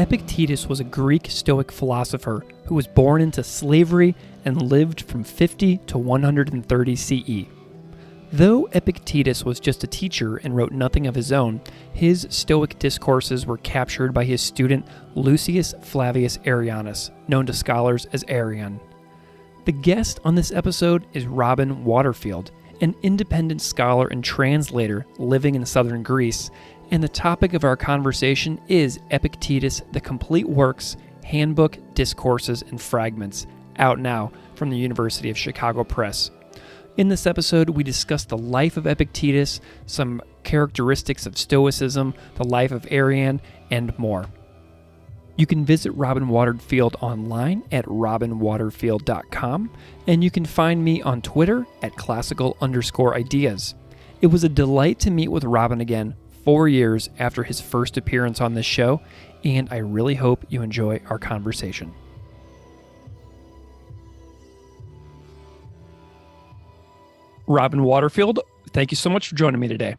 Epictetus was a Greek Stoic philosopher who was born into slavery and lived from 50 to 130 CE. Though Epictetus was just a teacher and wrote nothing of his own, his Stoic discourses were captured by his student Lucius Flavius Arrianus, known to scholars as Arrian. The guest on this episode is Robin Waterfield, an independent scholar and translator living in southern Greece, and the topic of our conversation is Epictetus, the Complete Works, Handbook, Discourses, and Fragments, out now from the University of Chicago Press. In this episode, we discuss the life of Epictetus, some characteristics of Stoicism, the life of Arrian, and more. You can visit Robin Waterfield online at robinwaterfield.com, and you can find me on Twitter at classical_ideas. It was a delight to meet with Robin again 4 years after his first appearance on this show, and I really hope you enjoy our conversation. Robin Waterfield, thank you so much for joining me today.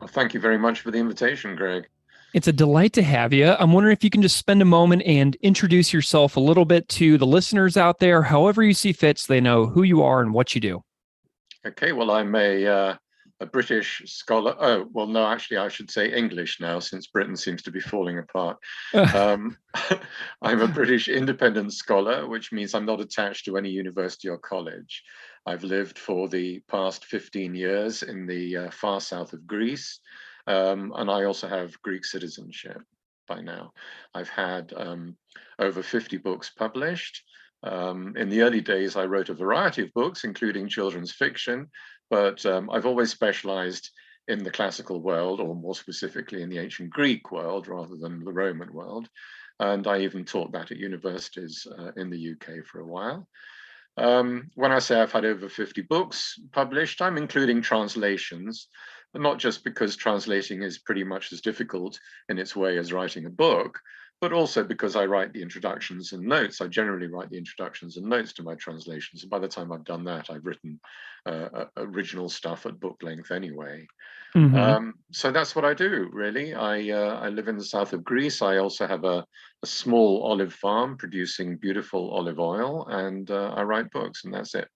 Well, thank you very much for the invitation, Greg. It's a delight to have you. I'm wondering if you can just spend a moment and introduce yourself a little bit to the listeners out there, however you see fit, so they know who you are and what you do. Okay, well, I'm a British scholar. Oh, well, no, actually, I should say English now, since Britain seems to be falling apart. I'm a British independent scholar, which means I'm not attached to any university or college. I've lived for the past 15 years in the far south of Greece, and I also have Greek citizenship by now. I've had over 50 books published. In the early days, I wrote a variety of books, including children's fiction, but I've always specialized in the classical world, or more specifically in the ancient Greek world rather than the Roman world. And I even taught that at universities in the UK for a while. When I say I've had over 50 books published, I'm including translations, not just because translating is pretty much as difficult in its way as writing a book, but also because I write the introductions and notes. I generally write the introductions and notes to my translations. And by the time I've done that, I've written original stuff at book length anyway. Mm-hmm. So that's what I do, really. I live in the south of Greece. I also have a small olive farm producing beautiful olive oil, and I write books, and that's it.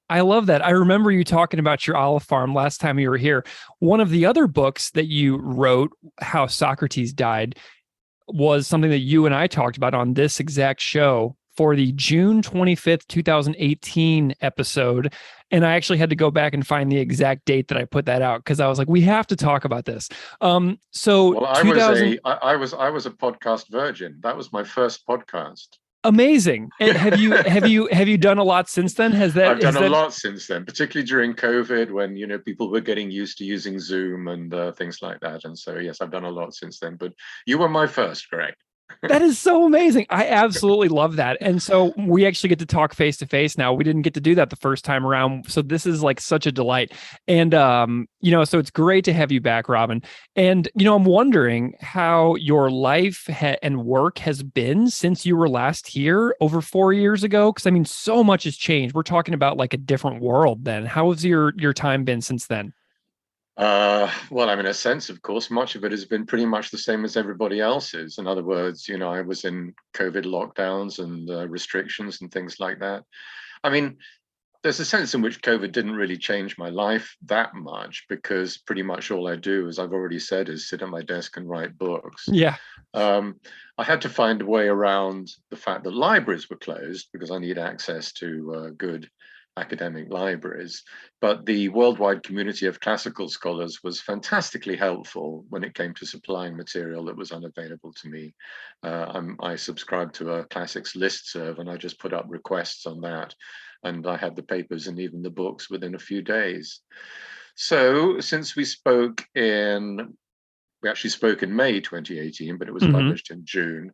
I love that. I remember you talking about your olive farm last time you were here. One of the other books that you wrote, How Socrates Died, was something that you and I talked about on this exact show for the June 25th, 2018 episode. And I actually had to go back and find the exact date that I put that out, because I was like, we have to talk about this. I was a podcast virgin. That was my first podcast. Amazing. And have you done a lot since then? I've done a lot since then, particularly during COVID, when people were getting used to using Zoom and things like that. And so yes, I've done a lot since then. But you were my first, Greg. That is so amazing. I absolutely love that. And so we actually get to talk face to face now. We didn't get to do that the first time around. So this is like such a delight. And, so it's great to have you back, Robin. And, I'm wondering how your life and work has been since you were last here over 4 years ago. Because so much has changed. We're talking about like a different world then. How has your time been since then? Well, in a sense, of course, much of it has been pretty much the same as everybody else's. In other words, I was in COVID lockdowns and restrictions and things like that. There's a sense in which COVID didn't really change my life that much, because pretty much all I do, as I've already said, is sit at my desk and write books. Yeah. I had to find a way around the fact that libraries were closed, because I need access to good academic libraries, but the worldwide community of classical scholars was fantastically helpful when it came to supplying material that was unavailable to me. I subscribed to a classics listserv, and I just put up requests on that, and I had the papers and even the books within a few days. So since we actually spoke in May 2018, but it was published in June.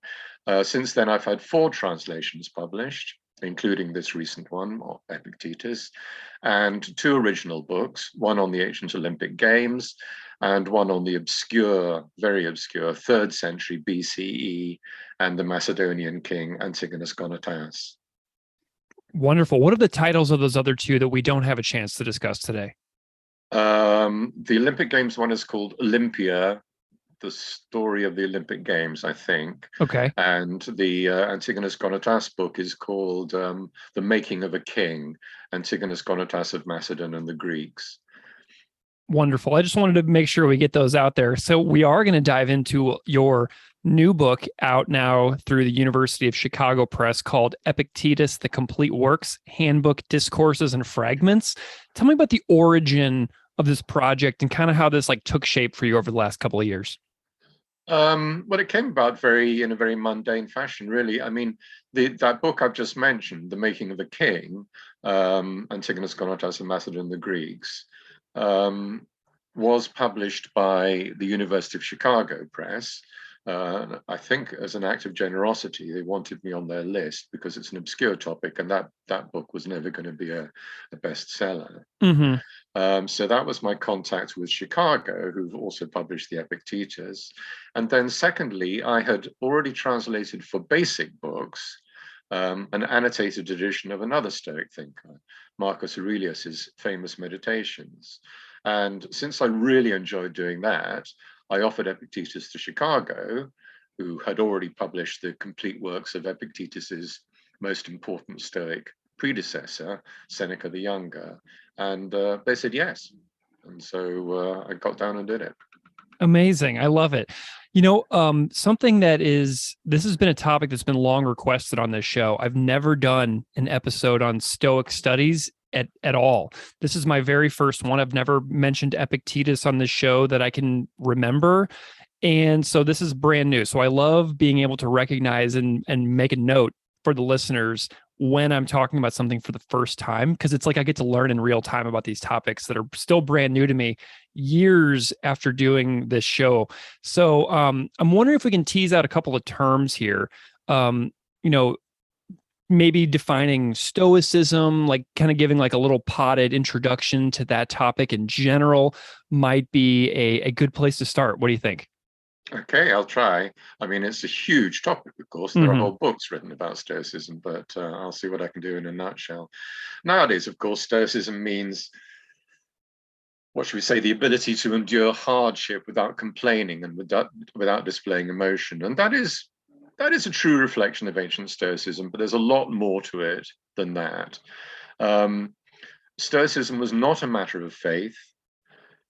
Since then, I've had 4 translations published, including this recent one, Epictetus, and 2 original books, one on the ancient Olympic Games and one on the very obscure 3rd century BCE and the Macedonian king Antigonus Gonatas. Wonderful. What are the titles of those other 2 that we don't have a chance to discuss today? The Olympic Games one is called Olympia, the story of the Olympic Games, I think. Okay. And the Antigonus Gonatas book is called The Making of a King, Antigonus Gonatas of Macedon and the Greeks. Wonderful. I just wanted to make sure we get those out there. So we are going to dive into your new book out now through the University of Chicago Press called Epictetus, The Complete Works, Handbook, Discourses, and Fragments. Tell me about the origin of this project and kind of how this like took shape for you over the last couple of years. Well, it came about in a very mundane fashion, really. I mean, that book I've just mentioned, The Making of a King, Antigonus Gonatas of Macedon and the Greeks, was published by the University of Chicago Press. I think as an act of generosity, they wanted me on their list because it's an obscure topic, and that book was never going to be a bestseller. So that was my contact with Chicago, who've also published the Epictetus. And then secondly, I had already translated for basic books an annotated edition of another Stoic thinker, Marcus Aurelius's famous Meditations. And since I really enjoyed doing that, I offered Epictetus to Chicago, who had already published the complete works of Epictetus's most important Stoic predecessor, Seneca the Younger. And they said yes. And so I got down and did it. Amazing. I love it. Something this has been a topic that's been long requested on this show. I've never done an episode on Stoic studies at all. This is my very first one. I've never mentioned Epictetus on this show that I can remember. And so this is brand new. So I love being able to recognize and make a note for the listeners when I'm talking about something for the first time, because it's like I get to learn in real time about these topics that are still brand new to me years after doing this show. So I'm wondering if we can tease out a couple of terms here. Maybe defining Stoicism, like kind of giving like a little potted introduction to that topic in general might be a good place to start. What do you think? Okay, I'll try. I mean, it's a huge topic, of course. There are whole books written about Stoicism, but I'll see what I can do in a nutshell. Nowadays, of course, Stoicism means, what should we say, the ability to endure hardship without complaining and without displaying emotion. And that is a true reflection of ancient Stoicism, but there's a lot more to it than that. Stoicism was not a matter of faith.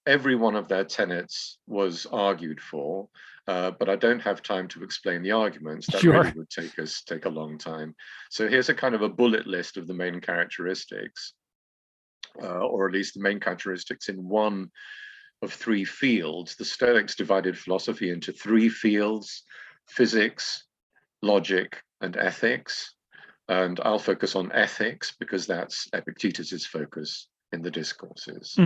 Every one of their tenets was argued for, but I don't have time to explain the arguments. That really would take a long time. So here's a kind of a bullet list of the main characteristics, or at least the main characteristics in one of three fields. The Stoics divided philosophy into three fields: physics, logic, and ethics. And I'll focus on ethics because that's Epictetus's focus in the Discourses.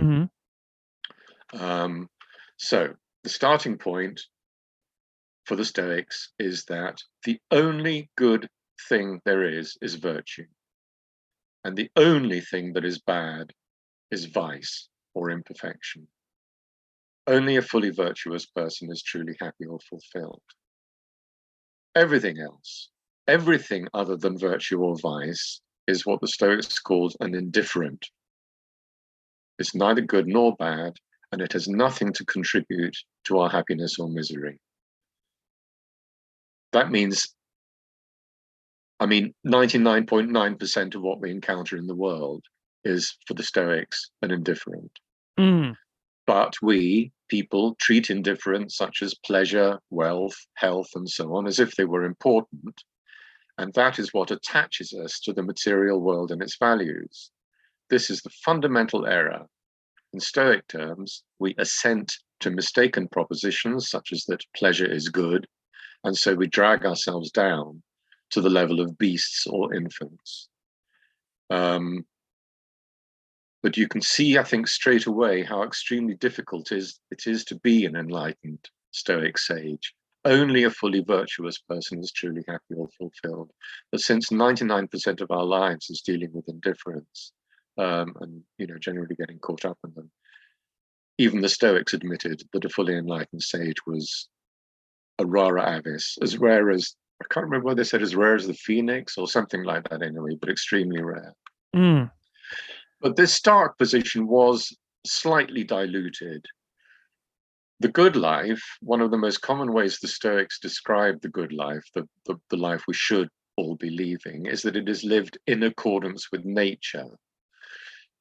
So the starting point for the Stoics is that the only good thing there is virtue. And the only thing that is bad is vice or imperfection. Only a fully virtuous person is truly happy or fulfilled. Everything else, everything other than virtue or vice, is what the Stoics called an indifferent. It's neither good nor bad, and it has nothing to contribute to our happiness or misery. That means, 99.9% of what we encounter in the world is, for the Stoics, an indifferent. But we, people, treat indifference such as pleasure, wealth, health, and so on, as if they were important. And that is what attaches us to the material world and its values. This is the fundamental error. In Stoic terms, we assent to mistaken propositions such as that pleasure is good, and so we drag ourselves down to the level of beasts or infants. But you can see, I think, straight away how extremely difficult it is to be an enlightened Stoic sage. Only a fully virtuous person is truly happy or fulfilled. But since 99% of our lives is dealing with indifference, and generally getting caught up in them, even the Stoics admitted that a fully enlightened sage was a rara avis, as rare as, I can't remember what they said, as rare as the phoenix or something like that anyway, but extremely rare. But this Stark position was slightly diluted The good life, one of the most common ways the Stoics describe the good life, the life we should all be leading, is that it is lived in accordance with nature.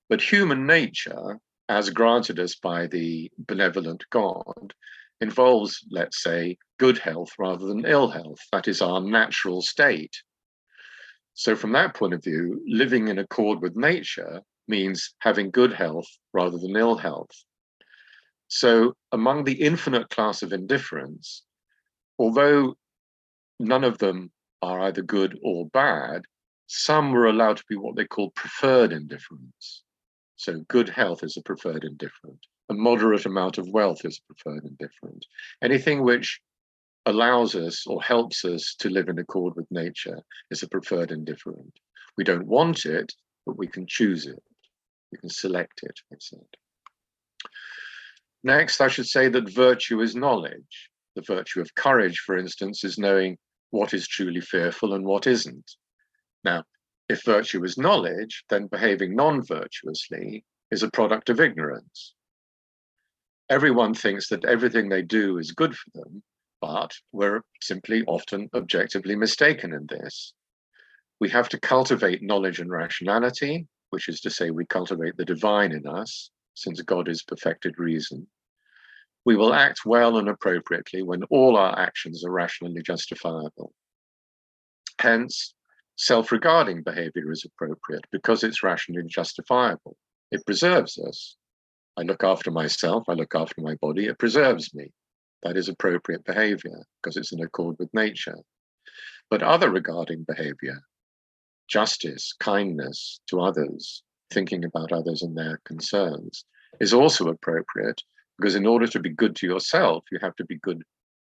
But human nature, as granted us by the benevolent God, involves, let's say, good health rather than ill health. That is our natural state. So from that point of view, living in accord with nature means having good health rather than ill health. So among the infinite class of indifference, although none of them are either good or bad, some were allowed to be what they call preferred indifference. So good health is a preferred indifferent. A moderate amount of wealth is a preferred indifferent. Anything which allows us or helps us to live in accord with nature is a preferred indifferent. We don't want it, but we can choose it. We can select it, I said. Next, I should say that virtue is knowledge. The virtue of courage, for instance, is knowing what is truly fearful and what isn't. Now, if virtue is knowledge, then behaving non-virtuously is a product of ignorance. Everyone thinks that everything they do is good for them, but we're simply often objectively mistaken in this. We have to cultivate knowledge and rationality, which is to say we cultivate the divine in us, since God is perfected reason. We will act well and appropriately when all our actions are rationally justifiable. Hence, self-regarding behavior is appropriate because it's rationally justifiable. It preserves us. I look after myself, I look after my body, it preserves me. That is appropriate behavior because it's in accord with nature. But other regarding behavior, justice, kindness to others, thinking about others and their concerns, is also appropriate because in order to be good to yourself, you have to be good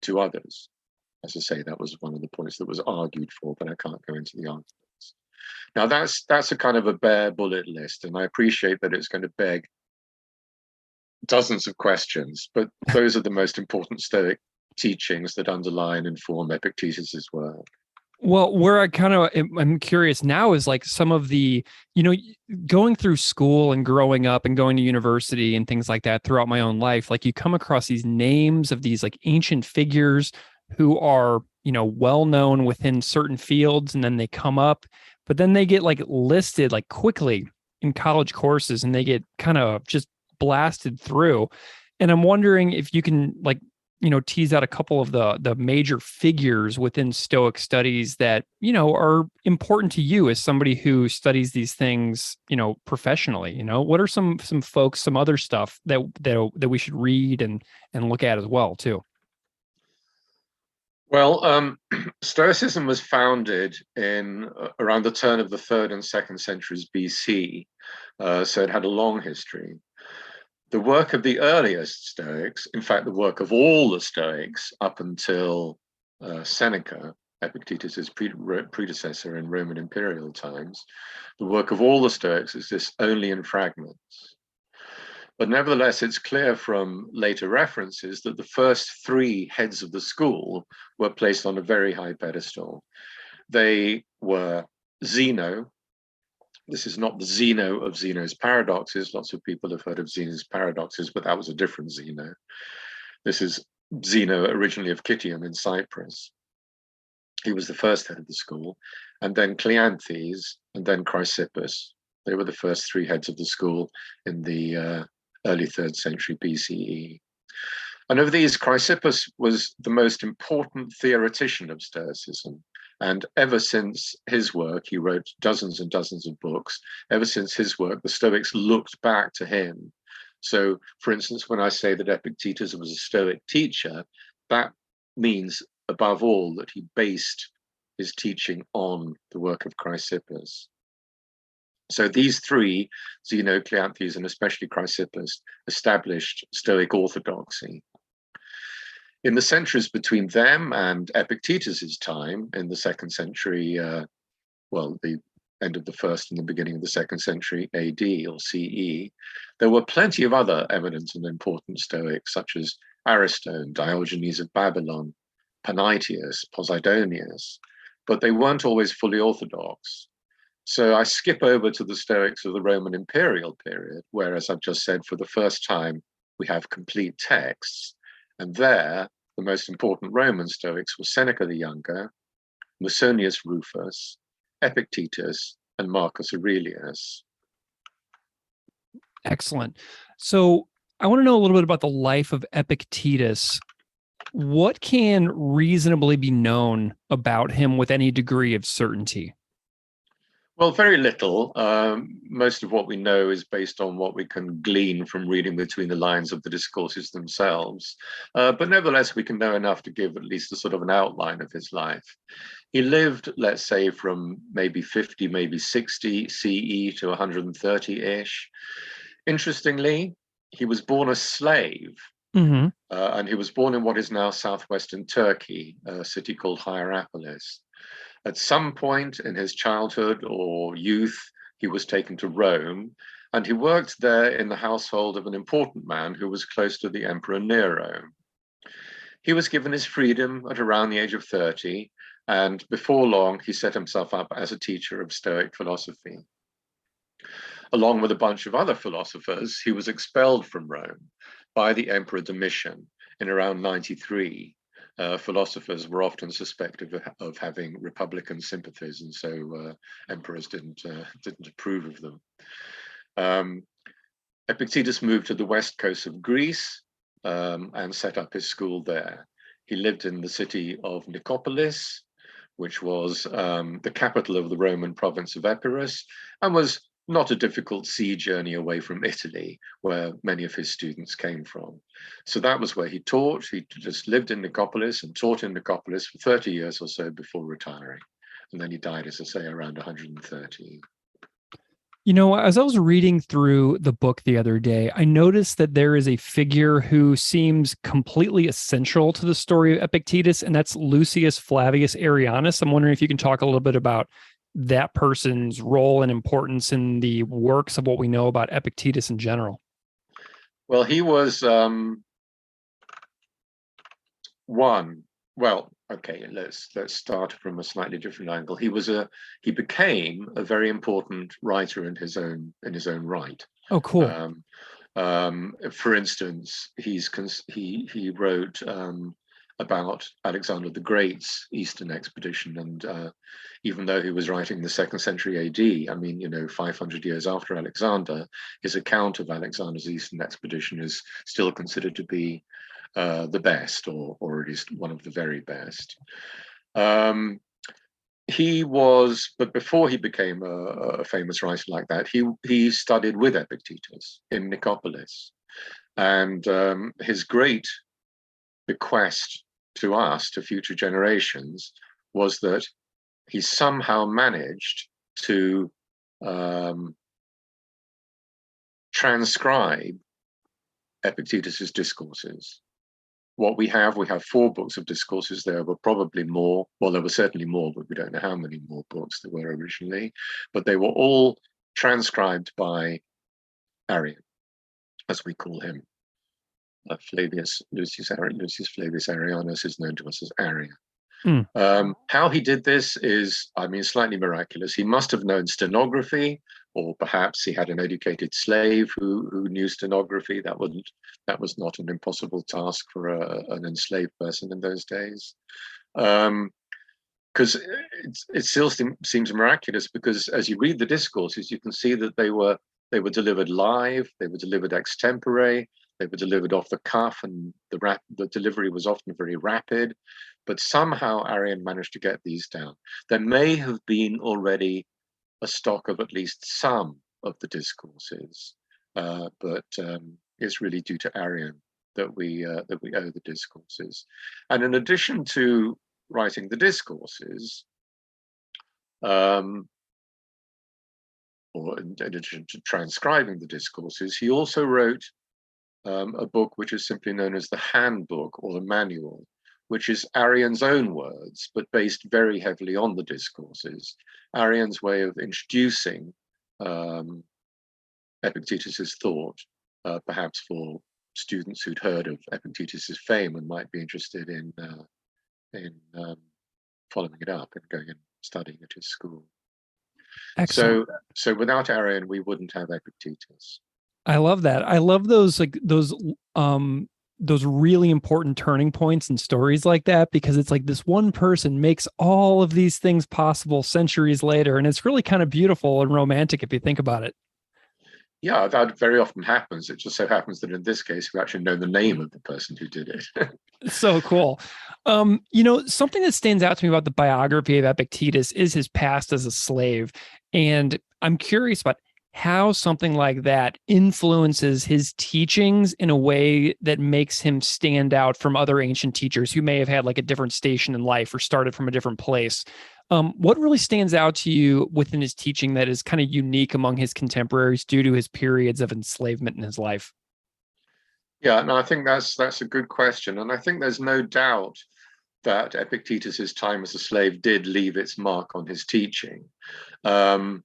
to others. As I say, that was one of the points that was argued for, but I can't go into the arguments. Now, that's a kind of a bare bullet list, and I appreciate that it's going to beg dozens of questions, but those are the most important Stoic teachings that underlie and inform Epictetus's work. Well, where I'm curious now is like some of the, going through school and growing up and going to university and things like that throughout my own life, like you come across these names of these like ancient figures who are, well known within certain fields, and then they come up, but then they get like listed like quickly in college courses and they get kind of just blasted through. And I'm wondering if you can like, tease out a couple of the major figures within Stoic studies that, are important to you as somebody who studies these things, professionally. What are some folks, some other stuff that we should read and look at as well too? Well, Stoicism was founded in around the turn of the 3rd and 2nd centuries BC, so it had a long history. The work of the earliest Stoics, in fact, the work of all the Stoics up until Seneca, Epictetus's predecessor in Roman imperial times, the work of all the Stoics exists only in fragments. But nevertheless, it's clear from later references that the first 3 heads of the school were placed on a very high pedestal. They were Zeno. This is not the Zeno of Zeno's paradoxes. Lots of people have heard of Zeno's paradoxes, but that was a different Zeno. This is Zeno, originally of Citium in Cyprus. He was the first head of the school, and then Cleanthes, and then Chrysippus. They were the first 3 heads of the school in the early 3rd century BCE. And of these, Chrysippus was the most important theoretician of Stoicism. And ever since his work, he wrote dozens and dozens of books. Ever since his work, the Stoics looked back to him. So, for instance, when I say that Epictetus was a Stoic teacher, that means, above all, that he based his teaching on the work of Chrysippus. So these 3, Zeno, Cleanthes, and especially Chrysippus, established Stoic orthodoxy. In the centuries between them and Epictetus's time, in the 2nd century, the end of the 1st and the beginning of the 2nd century AD or CE, there were plenty of other eminent and important Stoics, such as Ariston, Diogenes of Babylon, Panaetius, Posidonius, but they weren't always fully orthodox. So I skip over to the Stoics of the Roman imperial period, where, as I've just said, for the first time, we have complete texts. And there, the most important Roman Stoics were Seneca the Younger, Musonius Rufus, Epictetus, and Marcus Aurelius. Excellent. So I want to know a little bit about the life of Epictetus. What can reasonably be known about him with any degree of certainty? Well, very little. Most of what we know is based on what we can glean from reading between the lines of the discourses themselves. But nevertheless, we can know enough to give at least a sort of an outline of his life. He lived, let's say, from maybe 50, maybe 60 CE to 130-ish. Interestingly, he was born a slave, and he was born in what is now southwestern Turkey, a city called Hierapolis. At some point in his childhood or youth, he was taken to Rome, and he worked there in the household of an important man who was close to the Emperor Nero. He was given his freedom at around the age of 30, and before long, he set himself up as a teacher of Stoic philosophy. Along with a bunch of other philosophers, he was expelled from Rome by the Emperor Domitian in around 93. Philosophers were often suspected of having Republican sympathies, and so emperors didn't approve of them. Epictetus moved to the west coast of Greece and set up his school there. He lived in the city of Nicopolis, which was the capital of the Roman province of Epirus, and was not a difficult sea journey away from Italy, where many of his students came from. So that was where he taught. He just lived in Nicopolis and taught in Nicopolis for 30 years or so before retiring. And then he died, as I say, around 130. You know, as I was reading through the book the other day, I noticed that there is a figure who seems completely essential to the story of Epictetus, and that's Lucius Flavius Arrianus. I'm wondering if you can talk a little bit about that person's role and importance in the works of what we know about Epictetus in general. Well, he was okay, let's start from a slightly different angle. He became a very important writer in his own right. Oh, cool. For instance, he wrote about Alexander the Great's Eastern expedition, and even though he was writing in the 2nd century AD, I mean, 500 years after Alexander, his account of Alexander's Eastern expedition is still considered to be the best, or at least one of the very best. But before he became a famous writer like that, he studied with Epictetus in Nicopolis, and his great bequest to us, to future generations, was that he somehow managed to transcribe Epictetus's discourses. What we have 4 books of discourses. There were probably more. Well, there were certainly more, but we don't know how many more books there were originally. But they were all transcribed by Arrian, as we call him. Lucius Flavius Arrianus is known to us as Arrian. How he did this is, slightly miraculous. He must have known stenography, or perhaps he had an educated slave who knew stenography. That was not an impossible task for an enslaved person in those days. Because it still seems miraculous, because as you read the discourses, you can see that they were delivered live, they were delivered extempore, they were delivered off the cuff, and the delivery was often very rapid. But somehow Arrian managed to get these down. There may have been already a stock of at least some of the discourses, but it's really due to Arrian that we owe the discourses. And in addition to writing the discourses, or in addition to transcribing the discourses, he also wrote a book which is simply known as the Handbook, or the Manual, which is Arrian's own words, but based very heavily on the discourses. Arrian's way of introducing Epictetus's thought, perhaps for students who'd heard of Epictetus's fame and might be interested in following it up and going and studying at his school. Excellent. So without Arrian, we wouldn't have Epictetus. I love that. I love those those really important turning points in stories like that, because it's like this one person makes all of these things possible centuries later. And it's really kind of beautiful and romantic if you think about it. Yeah, that very often happens. It just so happens that in this case, we actually know the name of the person who did it. So cool. Something that stands out to me about the biography of Epictetus is his past as a slave. And I'm curious about how something like that influences his teachings in a way that makes him stand out from other ancient teachers who may have had like a different station in life or started from a different place. What really stands out to you within his teaching that is kind of unique among his contemporaries due to his periods of enslavement in his life? Yeah, no, I think that's a good question. And I think there's no doubt that Epictetus's time as a slave did leave its mark on his teaching. Um,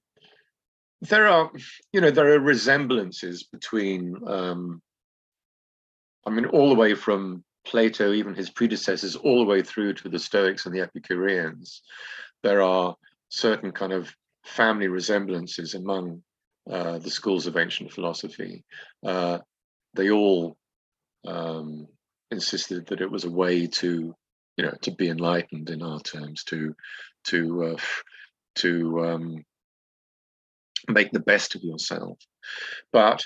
there are, there are resemblances between, all the way from Plato, even his predecessors, all the way through to the Stoics and the Epicureans. There are certain kind of family resemblances among the schools of ancient philosophy. They all insisted that it was a way to be enlightened in our terms, to make the best of yourself. But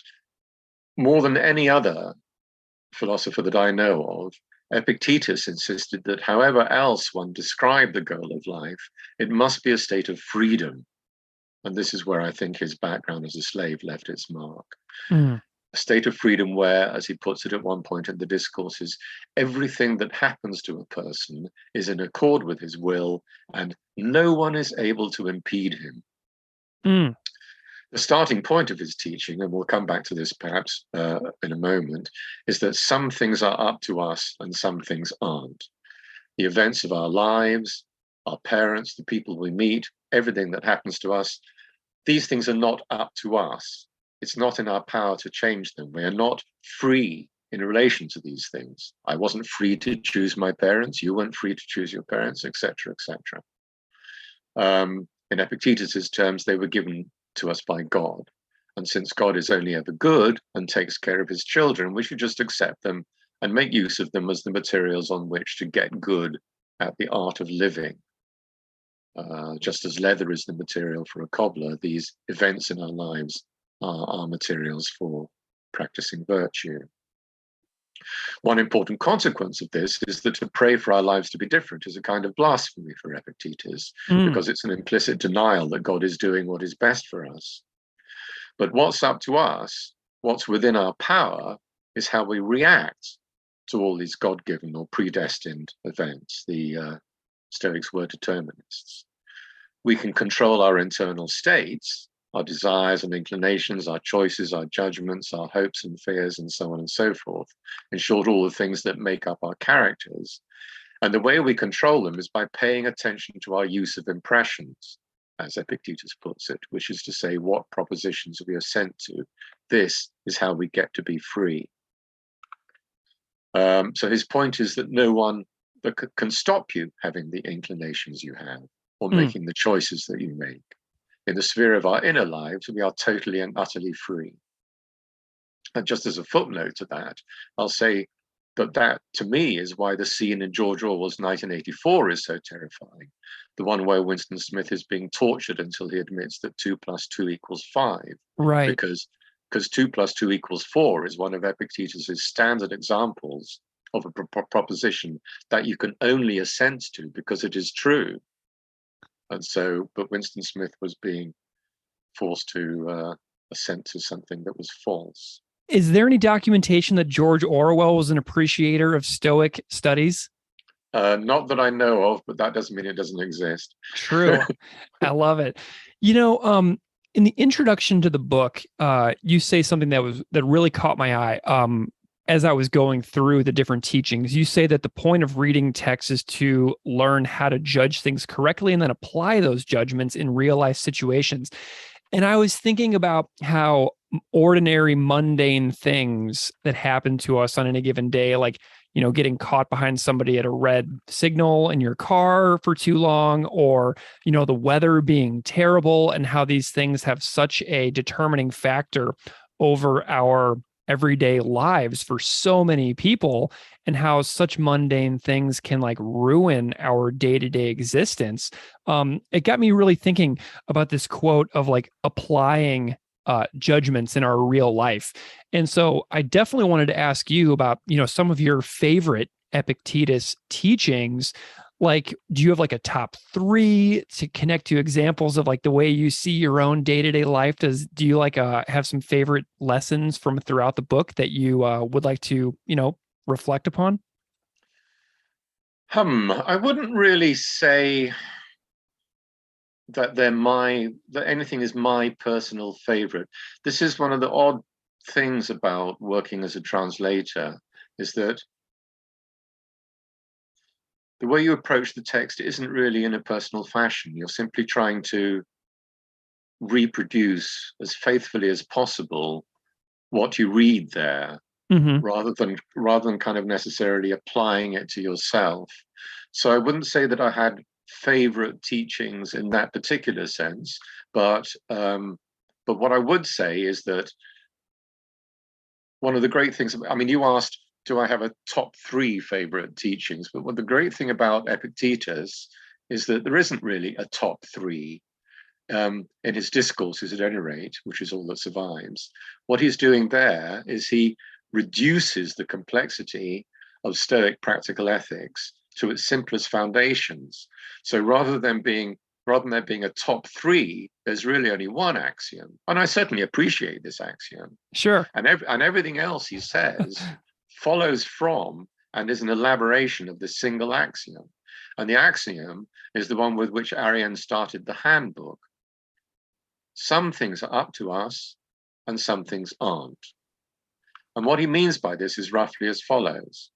more than any other philosopher that I know of, Epictetus insisted that however else one described the goal of life, it must be a state of freedom. And this is where I think his background as a slave left its mark. Mm. A state of freedom where, as he puts it at one point in the Discourses, everything that happens to a person is in accord with his will and no one is able to impede him. Mm. The starting point of his teaching, and we'll come back to this perhaps in a moment, is that some things are up to us and some things aren't. The events of our lives, our parents, the people we meet, everything that happens to us, these things are not up to us. It's not in our power to change them. We are not free in relation to these things. I wasn't free to choose my parents. You weren't free to choose your parents, etc., etc. In Epictetus's terms, they were given to us by God. And since God is only ever good and takes care of his children, we should just accept them and make use of them as the materials on which to get good at the art of living. Just as leather is the material for a cobbler, these events in our lives are materials for practicing virtue. One important consequence of this is that to pray for our lives to be different is a kind of blasphemy for Epictetus, because it's an implicit denial that God is doing what is best for us. But what's up to us, what's within our power, is how we react to all these God-given or predestined events. The Stoics were determinists. We can control our internal states, our desires and inclinations, our choices, our judgments, our hopes and fears, and so on and so forth. In short, all the things that make up our characters. And the way we control them is by paying attention to our use of impressions, as Epictetus puts it, which is to say what propositions we are sent to. This is how we get to be free. So his point is that no one can stop you having the inclinations you have or making the choices that you make. In the sphere of our inner lives, we are totally and utterly free. And just as a footnote to that, I'll say that to me is why the scene in George Orwell's 1984 is so terrifying. The one where Winston Smith is being tortured until he admits that 2 + 2 = 5. Right. Because 2 + 2 = 4 is one of Epictetus's standard examples of a proposition that you can only assent to because it is true. And so, but Winston Smith was being forced to assent to something that was false. Is there any documentation that George Orwell was an appreciator of Stoic studies? Not that I know of, but that doesn't mean it doesn't exist. True. I love it. In the introduction to the book, you say something that really caught my eye. As I was going through the different teachings, you say that the point of reading text is to learn how to judge things correctly and then apply those judgments in real life situations. And I was thinking about how ordinary, mundane things that happen to us on any given day, like, getting caught behind somebody at a red signal in your car for too long, or, the weather being terrible, and how these things have such a determining factor over our everyday lives for so many people, and how such mundane things can like ruin our day-to-day existence. It got me really thinking about this quote of like applying judgments in our real life. And so I definitely wanted to ask you about, some of your favorite Epictetus teachings. Like, do you have like a top three to connect to examples of like the way you see your own day-to-day life? Do you like have some favorite lessons from throughout the book that you would like to, reflect upon? I wouldn't really say that that anything is my personal favorite. This is one of the odd things about working as a translator, is that the way you approach the text isn't really in a personal fashion. You're simply trying to reproduce as faithfully as possible what you read there, Mm-hmm. rather than kind of necessarily applying it to yourself. So I wouldn't say that I had favorite teachings in that particular sense, but what I would say is that one of the great things, I mean, you asked, do I have a top three favorite teachings? But what the great thing about Epictetus is that there isn't really a top three. In his discourses, at any rate, which is all that survives, what he's doing there is he reduces the complexity of Stoic practical ethics to its simplest foundations. So rather than there being a top three, there's really only one axiom. And I certainly appreciate this axiom. Sure. And everything else he says follows from and is an elaboration of this single axiom. And the axiom is the one with which Arrian started the Handbook. Some things are up to us and some things aren't. And what he means by this is roughly as follows.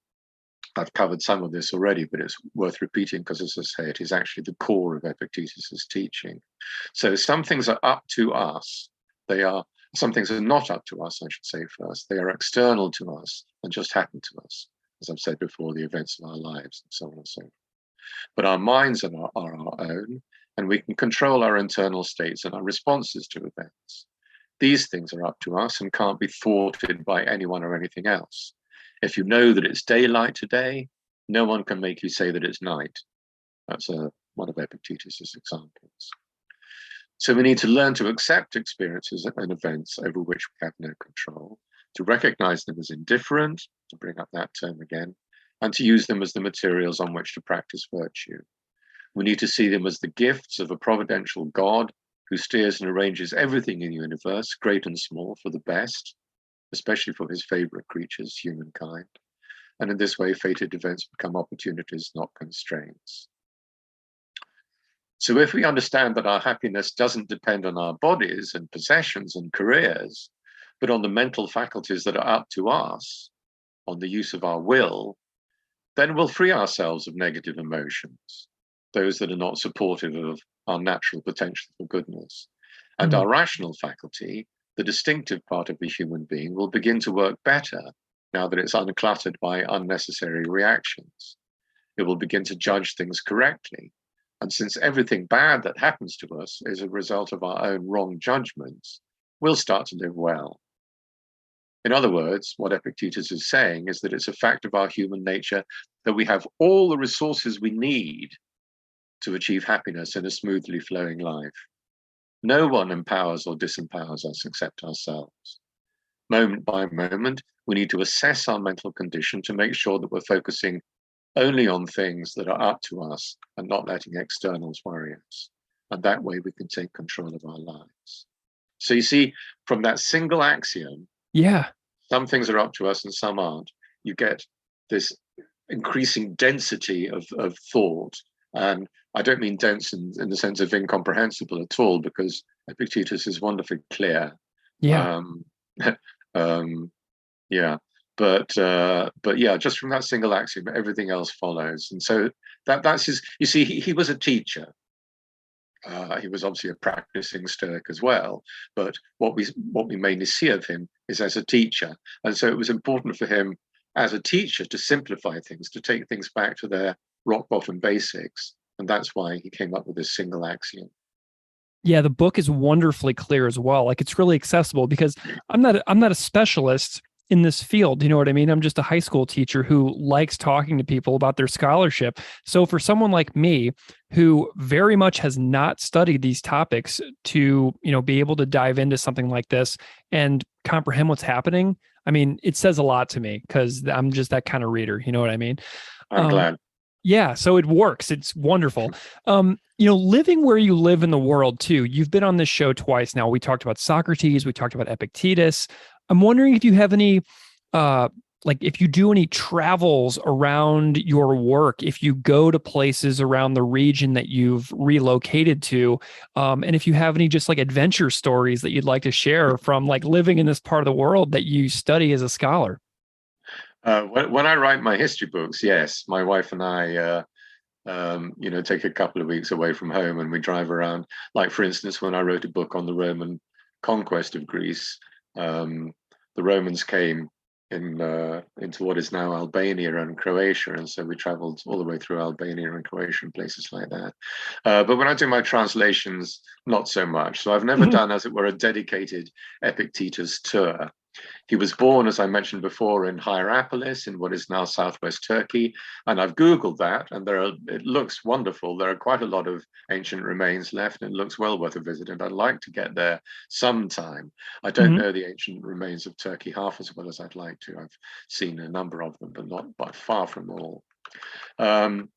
I've covered some of this already, but it's worth repeating because, as I say, it is actually the core of Epictetus's teaching. So some things are up to us. Some things are not up to us, I should say first. They are external to us and just happen to us. As I've said before, the events of our lives and so on and so forth. But our minds are our own, and we can control our internal states and our responses to events. These things are up to us and can't be thwarted by anyone or anything else. If you know that it's daylight today, no one can make you say that it's night. That's one of Epictetus's examples. So we need to learn to accept experiences and events over which we have no control, to recognize them as indifferent, to bring up that term again, and to use them as the materials on which to practice virtue. We need to see them as the gifts of a providential God who steers and arranges everything in the universe, great and small, for the best, especially for his favorite creatures, humankind. And in this way, fated events become opportunities, not constraints. So if we understand that our happiness doesn't depend on our bodies and possessions and careers, but on the mental faculties that are up to us, on the use of our will, then we'll free ourselves of negative emotions, those that are not supportive of our natural potential for goodness. And our rational faculty, the distinctive part of the human being, will begin to work better now that it's uncluttered by unnecessary reactions. It will begin to judge things correctly. And since everything bad that happens to us is a result of our own wrong judgments, we'll start to live well. In other words, what Epictetus is saying is that it's a fact of our human nature that we have all the resources we need to achieve happiness in a smoothly flowing life. No one empowers or disempowers us except ourselves. Moment by moment, we need to assess our mental condition to make sure that we're focusing only on things that are up to us and not letting externals worry us. And that way we can take control of our lives. So you see, from that single axiom, some things are up to us and some aren't, you get this increasing density of thought. And I don't mean dense in the sense of incomprehensible at all, because Epictetus is wonderfully clear. Yeah. But yeah, just from that single axiom, everything else follows. And so that's his. You see, he was a teacher. He was obviously a practicing Stoic as well. But what we mainly see of him is as a teacher. And so it was important for him as a teacher to simplify things, to take things back to their rock bottom basics. And that's why he came up with this single axiom. Yeah, the book is wonderfully clear as well. Like, it's really accessible because I'm not a specialist in this field. You know what I mean? I'm just a high school teacher who likes talking to people about their scholarship. So for someone like me who very much has not studied these topics to, be able to dive into something like this and comprehend what's happening, I mean, it says a lot to me because I'm just that kind of reader. You know what I mean? I'm glad. Yeah, so it works. It's wonderful. Living where you live in the world too. You've been on this show twice now. We talked about Socrates, we talked about Epictetus. I'm wondering if you have any if you do any travels around your work, if you go to places around the region that you've relocated to, and if you have any just like adventure stories that you'd like to share from like living in this part of the world that you study as a scholar. When I write my history books, yes, my wife and I, take a couple of weeks away from home and we drive around. Like, for instance, when I wrote a book on the Roman conquest of Greece, the Romans came into what is now Albania and Croatia, and so we traveled all the way through Albania and Croatia and places like that. But when I do my translations, not so much. So I've never done, as it were, a dedicated Epictetus tour. He was born, as I mentioned before, in Hierapolis, in what is now southwest Turkey. And I've Googled that, and it looks wonderful. There are quite a lot of ancient remains left, and it looks well worth a visit. And I'd like to get there sometime. I don't know the ancient remains of Turkey half as well as I'd like to. I've seen a number of them, but not by far from all. And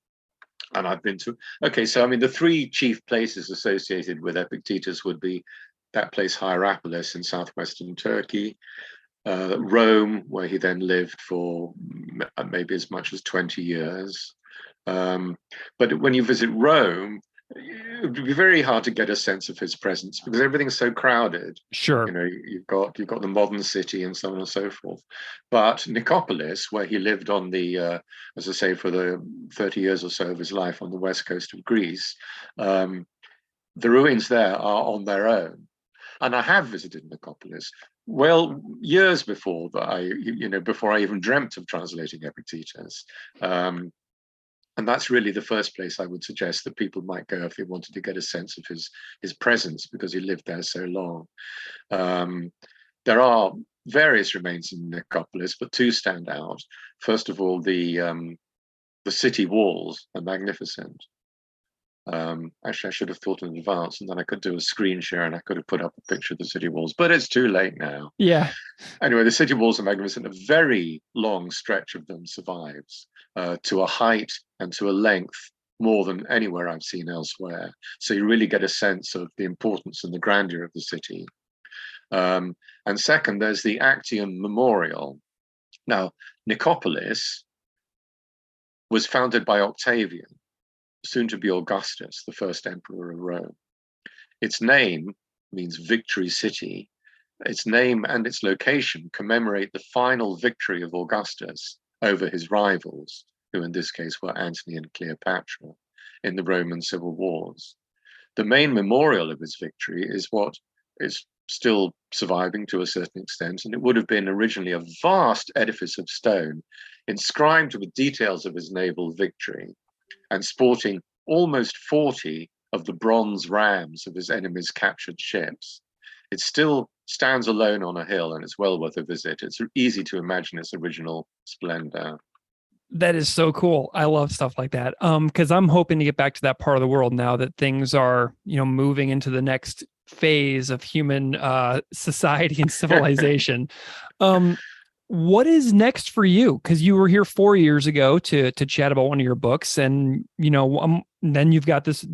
I've been to, so I mean, the three chief places associated with Epictetus would be that place Hierapolis in southwestern Turkey, Rome, where he then lived for maybe as much as 20 years. But when you visit Rome, it would be very hard to get a sense of his presence because everything's so crowded. Sure. You've got the modern city and so on and so forth. But Nicopolis, where he lived on the, as I say, for the 30 years or so of his life on the west coast of Greece, the ruins there are on their own. And I have visited Nicopolis, well, years before that before I even dreamt of translating Epictetus. And that's really the first place I would suggest that people might go if they wanted to get a sense of his presence, because he lived there so long. There are various remains in Nicopolis, but two stand out. First of all, the city walls are magnificent. Actually, I should have thought in advance, and then I could do a screen share and I could have put up a picture of the city walls, but it's too late now. Yeah. Anyway, the city walls are magnificent. A very long stretch of them survives to a height and to a length more than anywhere I've seen elsewhere. So you really get a sense of the importance and the grandeur of the city. And second, there's the Axiom Memorial. Now, Nicopolis was founded by Octavian, soon to be Augustus, the first emperor of Rome. Its name means victory city. Its name and its location commemorate the final victory of Augustus over his rivals, who in this case were Antony and Cleopatra, in the Roman civil wars. The main memorial of his victory is what is still surviving to a certain extent, and it would have been originally a vast edifice of stone, inscribed with details of his naval victory, and sporting almost 40 of the bronze rams of his enemies' captured ships. It still stands alone on a hill, and it's well worth a visit. It's easy to imagine its original splendor. That is so cool. I love stuff like that. Because I'm hoping to get back to that part of the world now that things are, moving into the next phase of human society and civilization. What is next for you? Because you were here 4 years ago to chat about one of your books, and then you've got this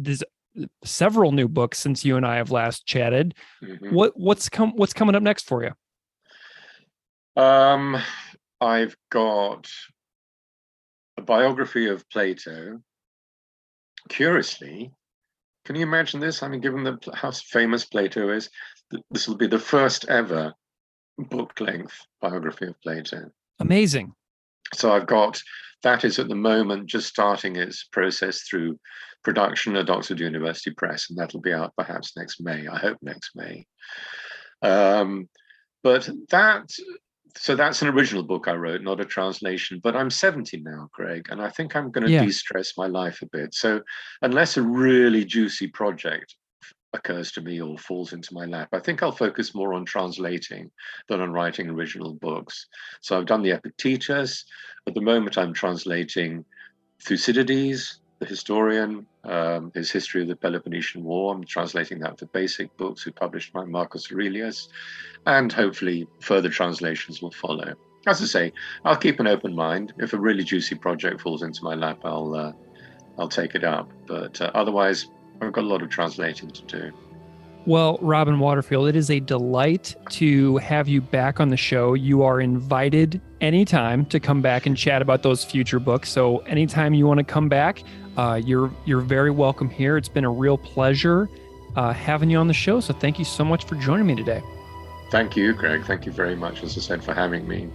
several new books since you and I have last chatted. Mm-hmm. What's coming up next for you? I've got a biography of Plato. Curiously, can you imagine this? I mean, given how famous Plato is, this will be the first ever book-length biography of Plato. Amazing. So I've got, that is at the moment just starting its process through production at Oxford University Press, and that'll be out perhaps next May. I hope next May. But that's an original book I wrote, not a translation, but I'm 70 now, Greg, and I think I'm going to de-stress my life a bit. So unless a really juicy project occurs to me or falls into my lap. I think I'll focus more on translating than on writing original books. So I've done the Epictetus. At the moment, I'm translating Thucydides, the historian, his History of the Peloponnesian War. I'm translating that for Basic Books, who published by Marcus Aurelius, and hopefully further translations will follow. As I say, I'll keep an open mind. If a really juicy project falls into my lap, I'll take it up. But otherwise, I've got a lot of translating to do. Well, Robin Waterfield, it is a delight to have you back on the show. You are invited anytime to come back and chat about those future books. So anytime you want to come back, you're very welcome here. It's been a real pleasure having you on the show. So thank you so much for joining me today. Thank you, Greg. Thank you very much, as I said, for having me.